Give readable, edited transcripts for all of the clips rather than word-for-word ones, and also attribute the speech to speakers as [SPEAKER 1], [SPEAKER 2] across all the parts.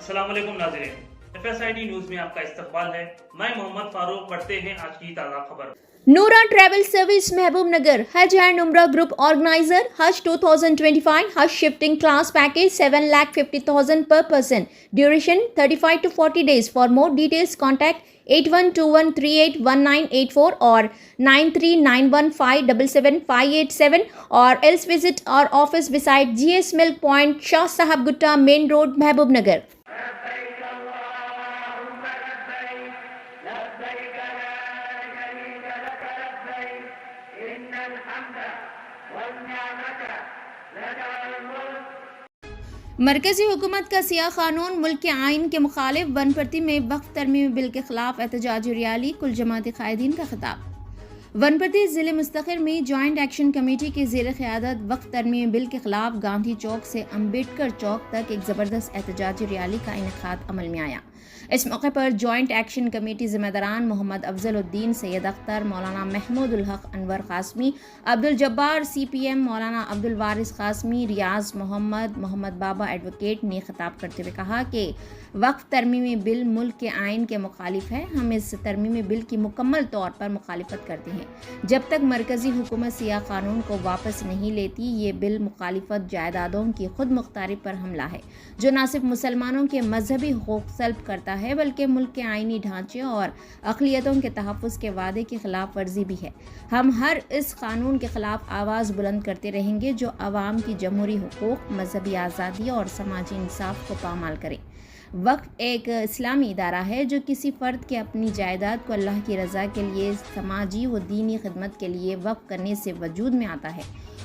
[SPEAKER 1] अस्सलाम वालेकुम नाज़रीन, FSID न्यूज में आपका इस्तकबाल है। मैं मोहम्मद फारूक। पढ़ते हैं आज की ताज़ा खबर।
[SPEAKER 2] Noora Travel Service Mehboob Nagar Hajj and Umrah Group Organizer Hajj 2025 Hajj Shifting Class Package 7,50,000 per person. Duration 35 to 40 days. For more details contact 8121381984 or 9391577587 or else visit our office beside GS Milk Point, Shah Sahab Gutta Main Road, Mehboob Nagar. मरकजी हुकूमत का सियाह कानून मुल्क के आइन के मुखालिफ वनप्रति में वक्फ तरमीमी बिल के खिलाफ एहतजाजी रैली कुल जमाती कायदीन का खिताब। वनप्रति ज़िले मुस्तक़िर में जॉइंट एक्शन कमेटी के ज़ेर क़यादत वक्फ तरमीमी बिल के खिलाफ गांधी चौक से अम्बेडकर चौक तक एक ज़बरदस्त एहतजाजी रैली का इनेकाद अमल में आया। इस मौके पर जॉइंट एक्शन कमेटी ज़िम्मेदारान मोहम्मद अफजलुद्दीन, सैयद अख्तर, मौलाना महमूदुल हक अनवर क़ासमी, अब्दुल जब्बार CPM, मौलाना अब्दुल वारिस क़ासमी, रियाज मोहम्मद बाबा एडवोकेट ने खिताब करते हुए कहा कि वक्फ तरमीमी बिल मुल्क के आइन के मुखालिफ है। हम इस तरमीमी बिल की मुकम्मल तौर पर मुखालिफत करते हैं। जब तक मरकजी हुकूमत सियाह कानून को वापस नहीं लेती, ये बिल मुखालिफत जायदादों की खुद मुख्तारी पर हमला है, जो न सिर्फ मुसलमानों के मजहबी हुकूक सल्ब करता है बल्कि मुल्क के आइनी ढांचे और अक़लियतों के तहफ़्फ़ुज़ के वादे की खिलाफ वर्जी भी है। हम हर इस कानून के ख़िलाफ़ आवाज़ बुलंद करते रहेंगे जो अवाम की जमहूरी हुकूक, मजहबी आज़ादी और समाजी इंसाफ को पामाल करे। वक्फ एक इस्लामी इदारा है जो किसी फ़र्द के अपनी जायदाद को अल्लाह की रज़ा के लिए समाजी व दीनी खिदमत के लिए वक्फ करने से वजूद में आता है।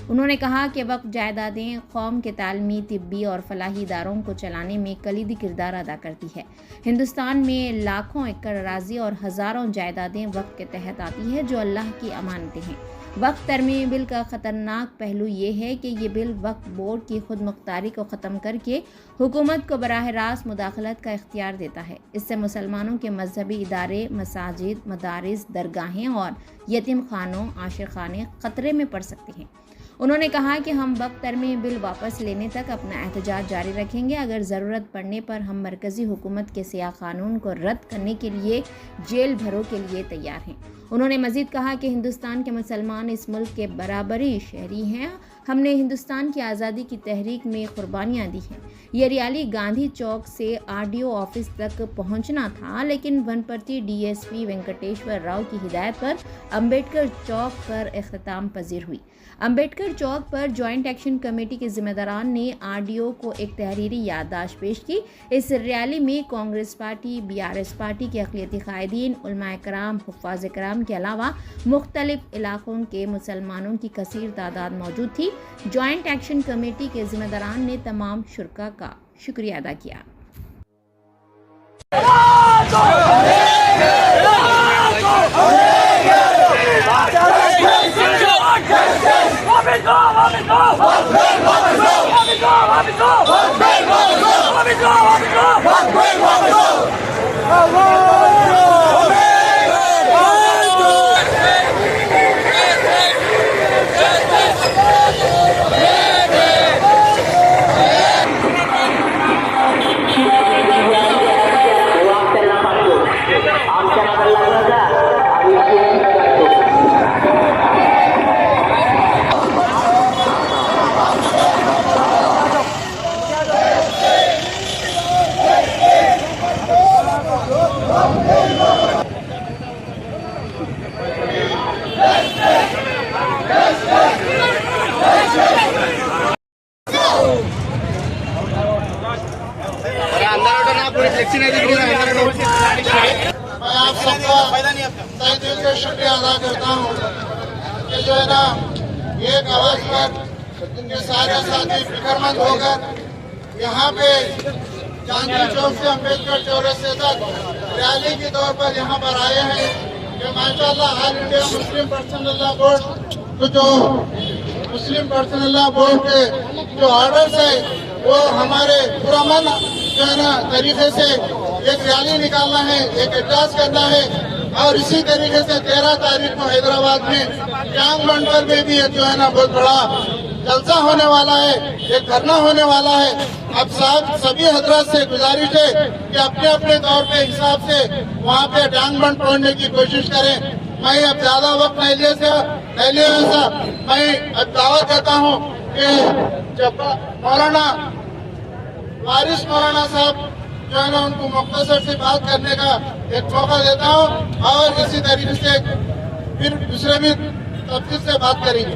[SPEAKER 2] उन्होंने कहा कि वक्फ जायदादें कौम के तालमी, तिब्बी और फलाही इदारों को चलाने में कलीदी किरदार अदा करती है। हिंदुस्तान में लाखों एकड़ अराज़ी और हज़ारों जायदादें वक्फ के तहत आती है जो अल्लाह की अमानतें हैं। वक्फ तरमीमी बिल का ख़तरनाक पहलू ये है कि ये बिल वक्फ बोर्ड की खुद मुख्तारी को ख़त्म करके हुकूमत को बराह रास्त मुदाखलत का इख्तियार देता है। इससे मुसलमानों के मजहबी इदारे, मसाजिद, मदारिस, दरगाहें और यतीम खानों, आशिर खाने ख़तरे में पड़ सकते हैं। उन्होंने कहा कि हम वक्फ तरमीमी बिल वापस लेने तक अपना एहतजाज जारी रखेंगे। अगर ज़रूरत पड़ने पर हम मरकज़ी हुकूमत के सियाह कानून को रद्द करने के लिए जेल भरों के लिए तैयार हैं। उन्होंने मज़ीद कहा कि हिंदुस्तान के मुसलमान इस मुल्क के बराबरी शहरी हैं। हमने हिंदुस्तान की आज़ादी की तहरीक में कुर्बानियाँ दी हैं। ये रैली गांधी चौक से RDO ऑफिस तक पहुंचना था, लेकिन वनप्रति DSP वेंकटेश्वर राव की हिदायत पर अम्बेडकर चौक पर इख्तिताम पजीर हुई। अम्बेडकर चौक पर जॉइंट एक्शन कमेटी के ज़िम्मेदारान ने RDO को एक तहरीरी याददाश्त पेश की। इस रैली में कांग्रेस पार्टी, BRS पार्टी के अक़लियती कायदीन, उलमा कराम, हुफ़्फ़ाज़ कराम के अलावा मुख्तलिफ इलाक़ों के मुसलमानों की कसीर तादाद मौजूद थी। जॉइंट एक्शन कमेटी के ज़िम्मेदारान ने तमाम शुरका का शुक्रिया अदा किया।
[SPEAKER 3] मैं आप सबका तहे दिल से शुक्रिया अदा करता हूँ कि जो है ना एक आवाज पर इनके सारे साथी फिक्रमंद होकर यहाँ पे गांधी चौक से अम्बेडकर चौरस्ते तक रैली के तौर पर यहाँ पर आए हैं। कि माशाअल्लाह all India Muslim personal law board तो जो मुस्लिम पर्सनल लॉ बोर्ड के जो ऑर्डर्स है वो हमारे पुरअमन जो है ना तरीके से एक रैली निकालना है, एक एहतजाज करना है। और इसी तरीके से 13 तारीख को हैदराबाद में टैंक बंड पर में भी जो है ना बहुत बड़ा जलसा होने वाला है, एक धरना होने वाला है। अब साहब सभी हजरत से गुजारिश है कि अपने अपने तौर पे हिसाब से वहाँ पे डांग बंद तोड़ने की कोशिश करें। मैं अब ज्यादा वक्त नहीं ले साहब, मैं अब दावा करता हूँ कि जब मौलाना वारिस मौलाना साहब जो है ना उनको मुख्तसर से बात करने का एक मौका देता हूँ और इसी तरीके से फिर दूसरे भी तफसील से बात करेंगे।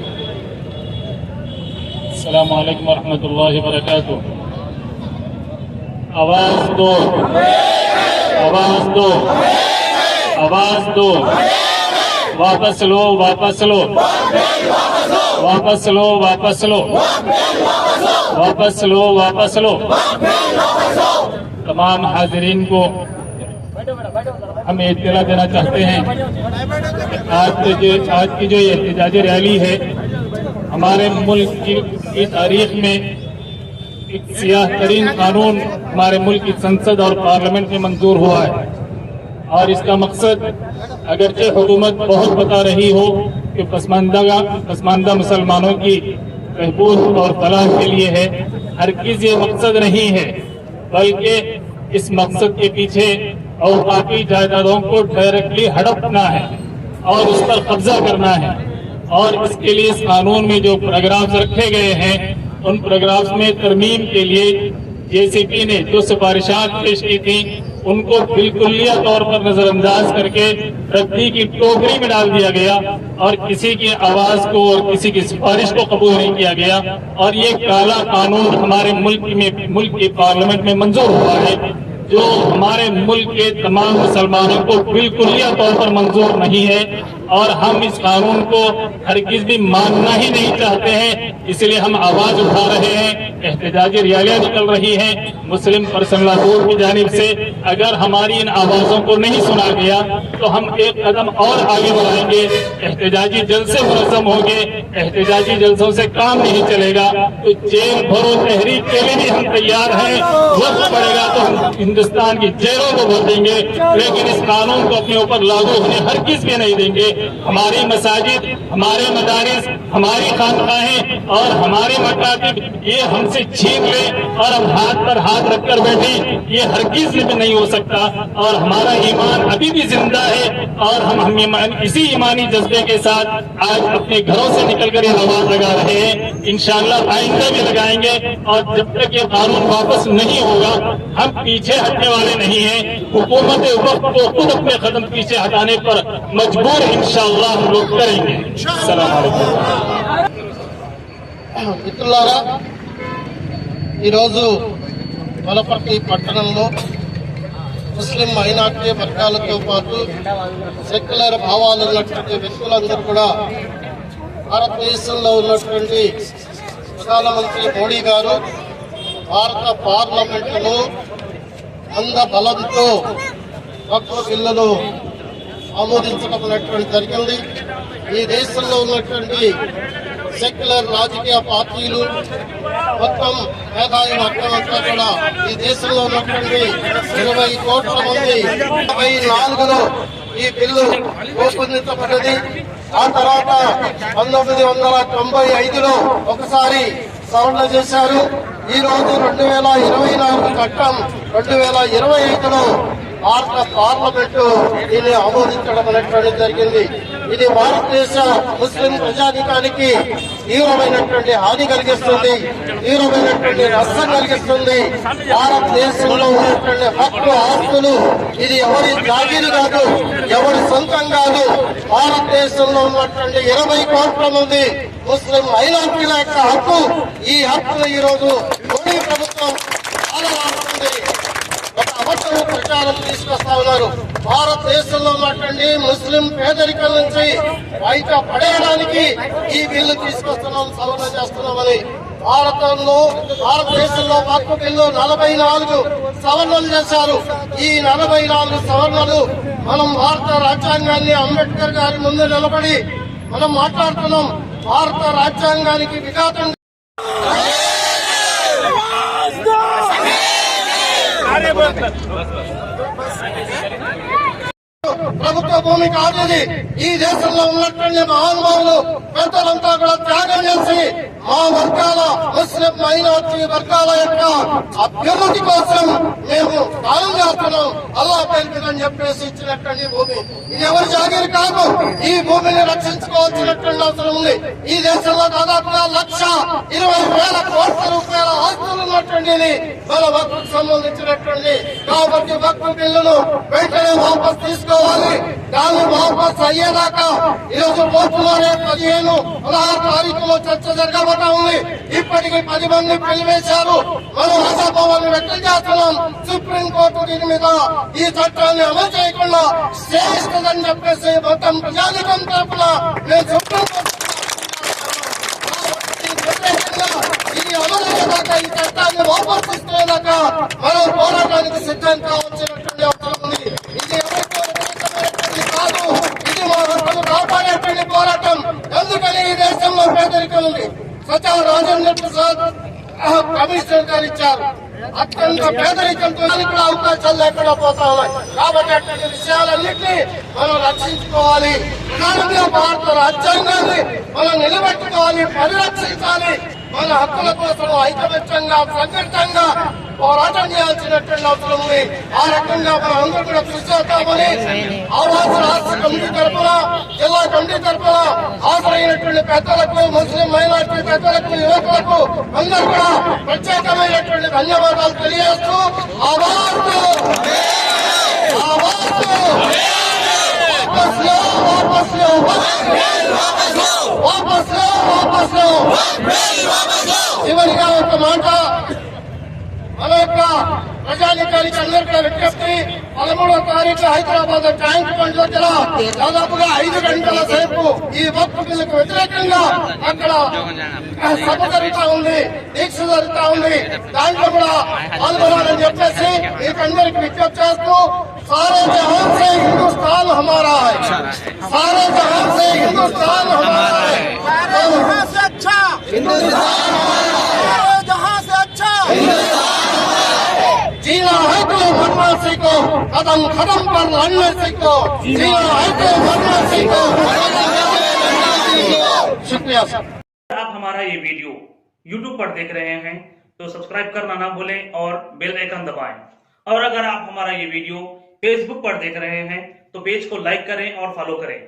[SPEAKER 4] अस्सलाम वालेकुम वरहमतुल्लाहि वबरकातुह। आवाज दो, आवाज दो, आवाज दो, वापस लो, वापस लो, वापस लो, वापस लो, वापस लो, वापस लो। तमाम हाजिरीन को हम इत्तला देना चाहते हैं, आज की जो ये एहतजाजी रैली है हमारे मुल्क की तारीख में एक सियाह तरीन कानून हमारे मुल्क की संसद और पार्लियामेंट में मंजूर हुआ है और इसका मकसद अगरचे हुकूमत बहुत बता रही हो कि पसमानदा मुसलमानों की बहबूद और फलाह के लिए है, हरगिज़ ये मकसद नहीं है, बल्कि इस मकसद के पीछे औकाती जायदादों को डायरेक्टली हड़पना है और उस पर कब्जा करना है। और इसके लिए इस कानून में जो पैराग्राफ्स रखे गए हैं उन पैराग्राफ्स में तरमीम के लिए जेसीपी ने जो सिफारिशात पेश की थी उनको बिल्कुलिया तौर पर नजरअंदाज करके रद्दी की टोकरी में डाल दिया गया और किसी की आवाज को और किसी की सिफारिश को कबूल नहीं किया गया और ये काला कानून हमारे मुल्क की पार्लियामेंट में मंजूर हुआ है जो हमारे मुल्क के तमाम मुसलमानों को बिल्कुलिया तौर पर मंजूर नहीं है और हम इस कानून को हरगिज भी मानना ही नहीं चाहते हैं। इसलिए हम आवाज उठा रहे हैं, एहतजाजी रैलियां निकल रही हैं मुस्लिम पर्सनल लॉ बोर्ड की जानिब से। अगर हमारी इन आवाजों को नहीं सुना गया तो हम एक कदम और आगे बढ़ाएंगे, एहतजाजी जलसे मुनज़्ज़म होंगे, एहतजाजी जलसों से काम नहीं चलेगा तो जेल भरो तहरीक के लिए भी हम तैयार हैं। वक्त पड़ेगा तो हम हिंदुस्तान की जेलों को भर देंगे, लेकिन इस कानून को अपने ऊपर लागू होने हरगिज़ भी नहीं देंगे। हमारी मसाजिद, हमारे मदारिस, हमारी खानकाहें और हमारे मकातिब ये हमसे छीन ले और हम हाथ पर हाथ रखकर बैठे, ये हरगिज़ भी नहीं हो सकता। और हमारा ईमान अभी भी जिंदा है और हम इसी ईमानी जज्बे के साथ आज अपने घरों से निकलकर ये आवाज लगा रहे हैं। इंशाअल्लाह आइंदा भी लगाएंगे और जब तक ये कानून वापस नहीं होगा हम पीछे हटने वाले नहीं हैं। हुकूमत वक्त को खुद अपने कदम पीछे हटाने पर मजबूर इंशाअल्लाह हम लोग करेंगे। अस्सलाम वालेकुम।
[SPEAKER 3] మిత్రులారా, ఈరోజు వనపర్తి పట్టణంలో ముస్లిం మైనార్టీ వర్గాలతో పాటు సెక్యులర్ భావాలు ఉన్నటువంటి వ్యక్తులందరూ కూడా భారతదేశంలో ఉన్నటువంటి ప్రధానమంత్రి మోడీ గారు భారత పార్లమెంటులో అంద బలంతో వక్ఫ్ బిల్లును ఆమోదించడం అనేటువంటి జరిగింది. ఈ దేశంలో ఉన్నటువంటి సెక్యులర్ రాజకీయ పార్టీలు మొత్తం మేధావి వర్గం అంతా కూడా ఈ దేశంలో ఉన్నటువంటి 20 కోట్ల మంది 24లో ఈ బిల్లు రూపొందించబడ్డది. ఆ తర్వాత 1995లో ఒకసారి సవరణ చేశారు. ఈ రోజు 2024 చట్టం 2025లో భారత పార్లమెంటు దీన్ని ఆమోదించడం అనేటువంటి జరిగింది. ఇది భారతదేశ ముస్లిం ప్రజానీకానికి తీవ్రమైనటువంటి హాని కలిగిస్తుంది, తీవ్రమైనటువంటి నష్టం కలిగిస్తుంది. భారతదేశంలో ఉన్నటువంటి హక్కు ఆస్తులు ఇది ఎవరి జాగీరు కాదు, ఎవరి సొంతం కాదు. భారతదేశంలో ఉన్నటువంటి 20 కోట్ల మంది ముస్లిం మైనారిటీల యొక్క హక్కు, ఈ హక్కును ఈ రోజు మోడీ ప్రభుత్వం ఆలవాడుతుంది. ఒక అబద్ధం ప్రచారం తీసుకొస్తా ఉన్నారు. భారతదేశంలో ఉన్నటువంటి ముస్లిం పేదరికం నుంచి బయట పడేయడానికి ఈ బిల్లు తీసుకొస్తున్నాం, సవరణ చేస్తున్నామని. భారతదేశంలో వక్ఫ్ బిల్లు 44 సవరణలు చేశారు. ఈ 44 సవరణలు మనం భారత రాజ్యాంగాన్ని అంబేద్కర్ గారి ముందు నిలబడి మనం మాట్లాడుతున్నాం. భారత రాజ్యాంగానికి విఘాతం ప్రభుత్వ భూమి కాదు ఇది. ఈ దేశంలో ఉన్నటువంటి మహానుభావులు పెద్దలంతా కూడా త్యాగం చేసి మా వర్గాల ముస్లిం మైనార్టీ వర్గాల యొక్క అభ్యున్నతి కోసం మేము దానం చేస్తున్నాం అల్లా పేరుని చెప్పేసి ఇచ్చినటువంటి భూమి ఇది ఎవరి జాగీరు కాదు. ఈ భూమిని రక్షించుకోవాల్సినటువంటి అవసరం ఉంది. ఈ దేశంలో దాదాపుగా 1,20,000 కోట్ల రూపాయల ఆస్తులు ఉన్నటువంటి మన వక్ఫ్కు సంబంధించినటువంటి కాబట్టి వక్ఫ్ బిల్లును వెంటనే వాపస్ తీసుకోవాలి. దాన్ని వాపస్ అయ్యేదాకా ఈరోజు కోర్టులోనే 15-16 తారీఖులో చర్చ జరగబోతా ఉంది. ఇప్పటికీ 10 మంది పిలివేశారు. మనం ఆశాభావాన్ని వ్యక్తం చేస్తున్నాం. సుప్రీంకోర్టు దీని మీద ఈ చట్టాన్ని అమలు చేయకుండా స్టే ఇస్తుందని చెప్పేసి మొత్తం ప్రజానికం తరఫున నేను సుప్రీంకోర్టు ఇది అమలు అయ్యేదాకా ఈ చట్టాన్ని వాపస్ ఇస్తేదాకా మనం పోరాటానికి సిద్ధం కావాల్సినటువంటి అవసరం ఉంది. ఇది ఎవరికో వ్యతిరేకమైనటువంటి కాదు. ఇది మా హక్కులు కాపాడేటువంటి పోరాటం. ఎందుకని ఈ దేశంలో పేదరికం ఉంది. సచా రాజేంద్ర ప్రసాద్ కమిషనర్ గారు ఇచ్చారు. అత్యంత పేదరికంతో కూడా అవకాశాలు లేకుండా పోతా ఉన్నాయి. కాబట్టి అటువంటి విషయాలన్నింటినీ మనం రక్షించుకోవాలి. ప్రధానంగా భారత రాజ్యాంగాన్ని మనం నిలబెట్టుకోవాలి, పరిరక్షించాలి. మన హక్కుల కోసం ఐకమత్యంగా సంఘటితంగా పోరాటం చేయాల్సినటువంటి అవసరం ఉంది. ఆ రకంగా మనం అందరూ కూడా కృషి చేస్తామని ఆవాస రాష్ట్ర కమిటీ తరఫున, జిల్లా కమిటీ తరఫున హాజరైనటువంటి పెద్దలకు, ముస్లిం మైనార్టీ పెద్దలకు, యువకులకు అందరూ కూడా ప్రత్యేకమైనటువంటి ధన్యవాదాలు తెలియజేస్తూ చివరిగా ఒక మాట మన యొక్క ప్రజానికానికి అందరికీ విజ్ఞప్తి. 13వ తారీఖు హైదరాబాద్ ట్యాంక్ బండ్ దగ్గర దాదాపుగా 5 గంటల సేపు ఈ వక్ఫ్ బిల్లుకు వ్యతిరేకంగా అక్కడ సభ జరుగుతా ఉంది, దీక్ష జరుగుతా ఉంది. దాంట్లో కూడా పాల్గొనాలని చెప్పేసి మీకందరికి విజ్ఞప్తి చేస్తూ सारे जहां से हिंदुस्तान हमारा है, सारे जहां से हिंदुस्तान हमारा है, सारे जहां से अच्छा हिंदुस्तान हमारा है, सारे जहां से अच्छा हिंदुस्तान हमारा है। जीना है तो मरना सीखो, कदम कदम पर लड़ने सीखो। जीना है तो मरना सीखो, कदम कदम पर लड़ना सीखो। शुक्रिया सर।
[SPEAKER 1] आप हमारा ये वीडियो YouTube पर देख रहे हैं तो सब्सक्राइब करना ना भूलें और बेल आइकन दबाएं। और अगर आप हमारा ये वीडियो Facebook पर देख रहे हैं तो पेज को लाइक करें और फॉलो करें।